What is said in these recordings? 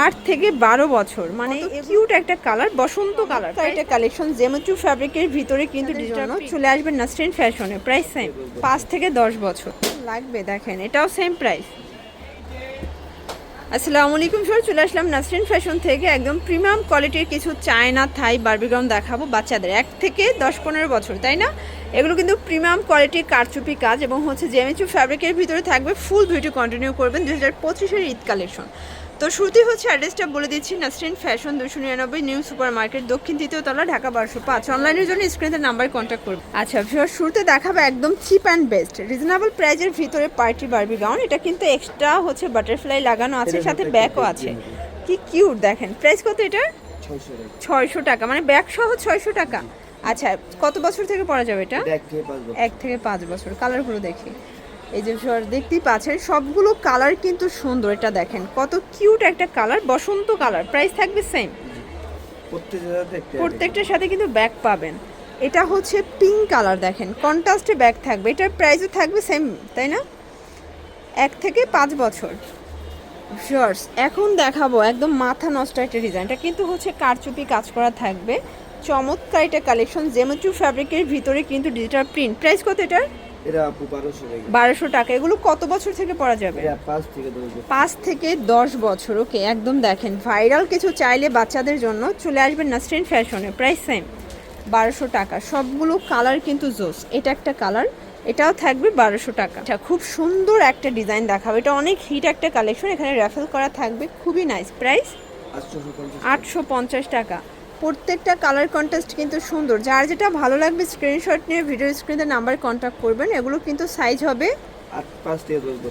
8 থেকে 12 বছর, মানে কিউট একটা কালার, বসন্ত কালার। এটা কালেকশন জেমেচু ফ্যাব্রিকের ভিতরে কিন্তু ডিজাইন চলে আসবে নাসরিন ফ্যাশনে। প্রাইস সেম, 5 থেকে 10 বছর লাগবে। দেখেন এটাও সেম প্রাইস। আসসালামু আলাইকুম স্যার, চলে আসলাম নাসরিন ফ্যাশন থেকে। একদম প্রিমিয়াম কোয়ালিটির কিছু চায়না থাই বারবিগ্রাউন্ড দেখাবো বাচ্চাদের 1 থেকে 10-15 বছর, তাই না? এগুলো কিন্তু প্রিমিয়াম কোয়ালিটির কারচুপি কাজ এবং হচ্ছে জেমেচু ফ্যাব্রিকের ভিতরে থাকবে। ফুল ভিডিও কন্টিনিউ করবেন। 2025-এর ঈদ কালেকশন। তো শুরুতেই হচ্ছে অ্যাড্রেসটা বলে দিচ্ছি, Nasrin fashion 299 new super market, দক্ষিণ 3য় তলা, ঢাকা 1205। অনলাইনের জন্য স্ক্রিনের নাম্বার কন্ট্যাক্ট করুন। আচ্ছা ভিউয়ার, শুরুতে দেখাবো একদম চিপ অ্যান্ড বেস্ট রিজনেবল প্রাইজের ভিতরে পার্টি বারবি গাউন। এটা কিন্তু এক্সট্রা হচ্ছে বাটারফ্লাই লাগানো আছে, সাথে ব্যাকও আছে। কি কিউট দেখেন। প্রাইস কত এটা? 600 টাকা, মানে ব্যাক সহ 600 টাকা। আচ্ছা, কত বছর থেকে পরা যাবে এটা? 1 থেকে 5 বছর। কালারগুলো দেখি। এই যে দেখতেই পাচ্ছেন সবগুলো কালার কিন্তু সুন্দর। এটা দেখেন কত কিউট একটা কালার, বসন্ত কালার। প্রাইস থাকবে সেম, প্রত্যেকটার সাথে কিন্তু ব্যাগ পাবেন। এটা হচ্ছে পিঙ্ক কালার, দেখেন কন্ট্রাস্টে ব্যাগ থাকবে। এটার প্রাইসও থাকবে সেম, তাই না? 1 থেকে 5 বছর। শর্টস এখন দেখাবো একদম মাথা নষ্ট একটা ডিজাইন। এটা কিন্তু হচ্ছে কারচুপি কাজ করা থাকবে, চমৎকার এটা কালেকশন জেমেচু ফ্যাব্রিকের ভিতরে কিন্তু ডিজিটাল প্রিন্ট। প্রাইস কত এটার? এটা আপু 1200 টাকা। এগুলো কত বছর থেকে পরা যাবে? 5 থেকে 10 বছর। ওকে, একদম দেখেন ভাইরাল কিছু চাইলে বাচ্চাদের জন্য চলে আসবেন নাসরিন ফ্যাশনে। প্রাইস সেম, 1200 টাকা। সবগুলো কালার কিন্তু জোস। এটা একটা কালার, এটাও থাকবে 1200 টাকা। আচ্ছা, খুব সুন্দর একটা ডিজাইন দেখাবো। এটা অনেক হিট একটা কালেকশন, এখানে র্যাফেল করা থাকবে, খুবই নাইস। প্রাইস 850 টাকা। প্রত্যেকটা কালার কন্ট্রাস্ট কিন্তু সুন্দর। যার যেটা ভালো লাগবে স্ক্রিনশট নিয়ে ভিডিও স্ক্রিনে নাম্বার কন্ট্যাক্ট করবেন। এগুলো কিন্তু সাইজ হবে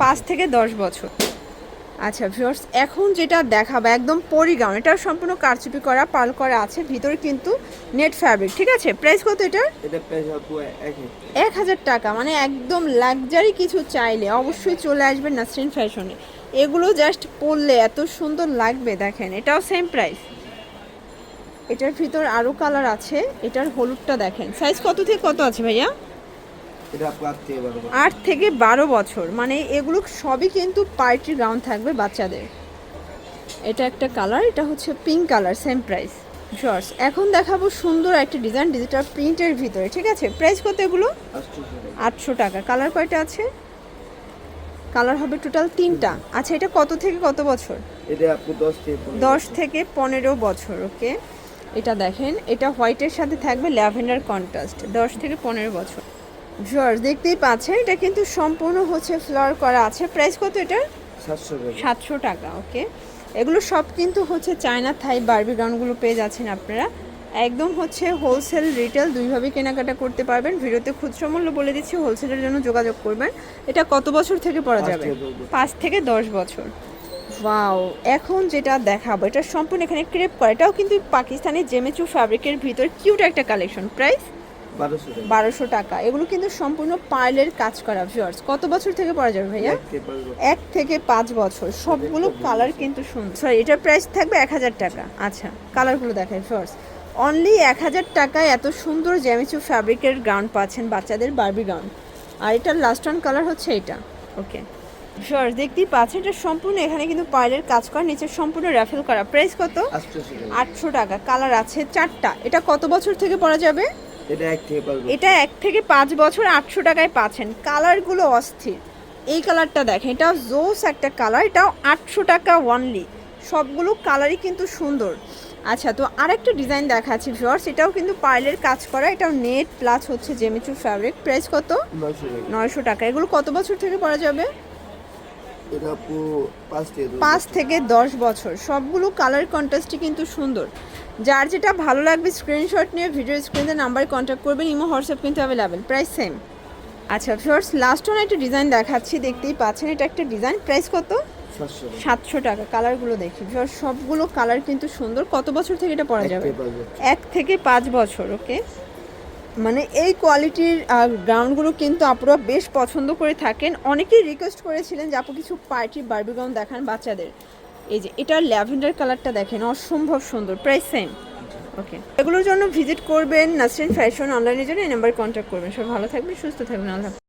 5 থেকে 10 বছর। আচ্ছা ভিউয়ার্স, এখন যেটা দেখাবো একদম পরি গাউন। এটা সম্পূর্ণ কারচুপি করা, পার্ল করা আছে, ভিতরে কিন্তু নেট ফ্যাব্রিক। ঠিক আছে, প্রাইস কত এটার? এটা প্রাইস আপু 1000 টাকা। মানে একদম লাক্সারি কিছু চাইলে অবশ্যই চলে আসবেন নাসরিন ফ্যাশনে। এগুলো জাস্ট পরলে এত সুন্দর লাগবে। দেখেন এটাও সেম প্রাইস। এটার ভিতর আরো কালার আছে। এটার হলুদটা দেখেন। সাইজ কত থেকে কত আছে ভাইয়া? এটা 8 থেকে 12 বছর। মানে এগুলো সবই কিন্তু পার্টি গাউন থাকবে বাচ্চাদের। এটা একটা কালার, এটা হচ্ছে pink colour, same price. Shorts এখন দেখাবো সুন্দর একটা ডিজাইন ডিজিটাল প্রিন্টের ভিতরে। ঠিক আছে, প্রাইস কত এগুলো? 800 টাকা। কালার কয়টা আছে? কালার হবে টোটাল 3টা। আচ্ছা, এটা কত থেকে কত বছর? এটা আপু 10 থেকে 15 বছর। ওকে, এটা দেখেন, এটা হোয়াইটের সাথে থাকবে ল্যাভেন্ডার কন্ট্রাস্ট। 10 থেকে 15 বছর। ভিউয়ার্স দেখতেই পাচ্ছেন এটা কিন্তু সম্পূর্ণ হচ্ছে ফ্লাওয়ার করা আছে। প্রাইস কত এটা? 700 টাকা। ওকে, এগুলো সব কিন্তু হচ্ছে চায়না থাই বারবি গাউনগুলো পেয়ে যাচ্ছেন আপনারা। একদম হচ্ছে হোলসেল রিটেল দুইভাবে কেনাকাটা করতে পারবেন। ভিডিওতে খুচরা মূল্য বলে দিচ্ছি, হোলসেলের জন্য যোগাযোগ করবেন। এটা কত বছর থেকে পরা যাবে? 5 থেকে 10 বছর। ওয়াও, এখন যেটা দেখাবো এটা সম্পূর্ণ এখানে ক্রেপ করা। এটাও কিন্তু পাকিস্তানি জেমেচু ফ্যাব্রিকের ভিতর কিউট একটা কালেকশন। প্রাইস 1200 টাকা। এগুলো কিন্তু সম্পূর্ণ পার্লের কাজ করা। ভিউয়ার্স কত বছর থেকে পরা যাবে ভাইয়া? 1 থেকে 5 বছর। সবগুলো কালার কিন্তু সুন্দর। সরি, এটার প্রাইস থাকবে 1000 টাকা। আচ্ছা, কালারগুলো দেখাই। ভিউয়ার্স অনলি 1000 টাকায় এত সুন্দর জেমেচু ফ্যাব্রিকের গাউন পাচ্ছেন বাচ্চাদের বারবি গাউন। আর এটার লাস্ট ওয়ান কালার হচ্ছে এটা। ওকে ভিউয়ার্স দেখতেই পাচ্ছেন এটা সম্পূর্ণ এখানে কিন্তু পার্লের কাজ করা, নিচে সম্পূর্ণ র্যাফেল করা। প্রাইস কত? 800 টাকা। কালার আছে 4টা। এটা কত বছর থেকে পরা যাবে? এটা 1 থেকে 5 বছর। 800 টাকায় পাচ্ছেন। কালারগুলো অস্থির। এই কালারটা দেখেন, এটা জোস একটা কালার, এটাও 800 টাকা অনলি। সবগুলো কালারই কিন্তু সুন্দর। আচ্ছা, তো আরেকটা ডিজাইন দেখাচ্ছি ভিউয়ার্স। এটাও কিন্তু পার্লের কাজ করা, এটাও নেট প্লাস হচ্ছে জেমেচু ফ্যাব্রিক। প্রাইস কত? 900 টাকা। এগুলো কত বছর থেকে পরা যাবে? 5 থেকে 10 বছর। সবগুলো কালার কন্ট্রাস্টই কিন্তু সুন্দর। যার যেটা ভালো লাগবে স্ক্রিনশট নিয়ে ভিডিও স্ক্রিনে নাম্বারে কন্ট্যাক্ট করবেন। ইমো হোয়াটসঅ্যাপ কিন্তু অ্যাভেলেবেল। Price same. আচ্ছা ভিউয়ার্স, লাস্ট ওয়ান একটা ডিজাইন দেখাচ্ছি, দেখতেই পাচ্ছেন এটা একটা ডিজাইন। প্রাইস কত? 700 টাকা। কালারগুলো দেখি ভিউয়ার্স, সবগুলো কালার কিন্তু সুন্দর। কত বছর থেকে এটা পরা যাবে? 1 থেকে 5 বছর। ওকে, মানে এই কোয়ালিটির গাউনগুলো কিন্তু আপনারা বেশ পছন্দ করে থাকেন। অনেকেই রিকোয়েস্ট করেছিলেন যে আপু কিছু পার্টি বারবি গাউন দেখান বাচ্চাদের। এই যে এটার ল্যাভেন্ডার কালারটা দেখেন, অসম্ভব সুন্দর। Price same. ওকে, এগুলোর জন্য ভিজিট করবেন নাসরিন ফ্যাশন। অনলাইনের জন্য এই নাম্বারে কন্ট্যাক্ট করবেন। সব ভালো থাকবেন, সুস্থ থাকবেন। আল্লাহ।